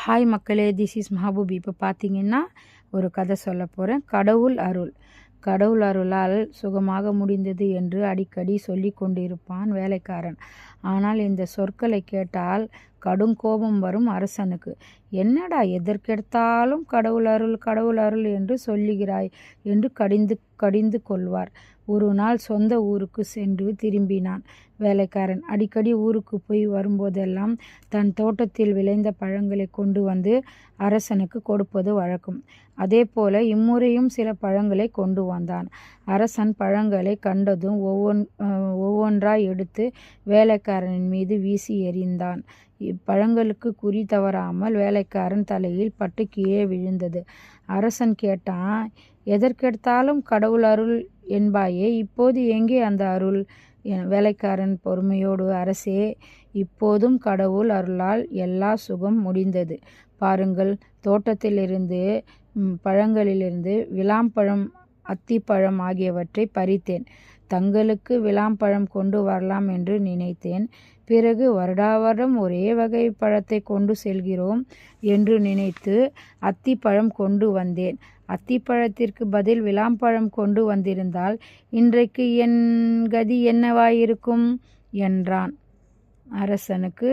Hi மக்களே, this is Mahboob. இப்போ பார்த்தீங்கன்னா ஒரு கதை சொல்ல போகிறேன். கடவுள் அருள். கடவுள் அருளால் சுகமாக முடிந்தது என்று அடிக்கடி சொல்லி கொண்டிருப்பான் வேலைக்காரன். ஆனால் இந்த சொற்களை கேட்டால் கடும் கோபம் வரும் அரசனுக்கு. என்னடா எதற்கெடுத்தாலும் கடவுள் அருள் கடவுள் அருள் என்று சொல்லுகிறாய் என்று கடிந்து கொள்வார். ஒரு நாள் சொந்த ஊருக்கு சென்று திரும்பினான் வேலைக்காரன். அடிக்கடி ஊருக்கு போய் வரும்போதெல்லாம் தன் தோட்டத்தில் விளைந்த பழங்களை கொண்டு வந்து அரசனுக்கு கொடுப்பது வழக்கம். அதே போல இம்முறையும் சில பழங்களை கொண்டு வந்தான். அரசன் பழங்களை கண்டதும் ஒவ்வொன்றாய் எடுத்து வேலைக்காரனின் மீது வீசி எறிந்தான். இப்பழங்களுக்கு குறி தவறாமல் வேலைக்காரன் தலையில் பட்டு கீழே விழுந்தது. அரசன் கேட்டான், எதற்கெடுத்தாலும் கடவுள் அருள் என்பாயே, இப்போது எங்கே அந்த அருள்? வேலைக்காரன் பொறுமையோடு, அரசே, இப்போதும் கடவுள் அருளால் எல்லா சுகம் முடிந்தது. பாருங்கள், தோட்டத்திலிருந்து பழங்களிலிருந்து விளாம்பழம், அத்திப்பழம் ஆகியவற்றை பறித்தேன். தங்களுக்கு விளாம்பழம் கொண்டு வரலாம் என்று நினைத்தேன். பிறகு வருடாவருடம் ஒரே வகை பழத்தை கொண்டு செல்கிறோம் என்று நினைத்து அத்திப்பழம் கொண்டு வந்தேன். அத்திப்பழத்திற்கு பதில் விளாம்பழம் கொண்டு வந்திருந்தால் இன்றைக்கு என் கதி என்னவாயிருக்கும் என்றான். அரசனுக்கு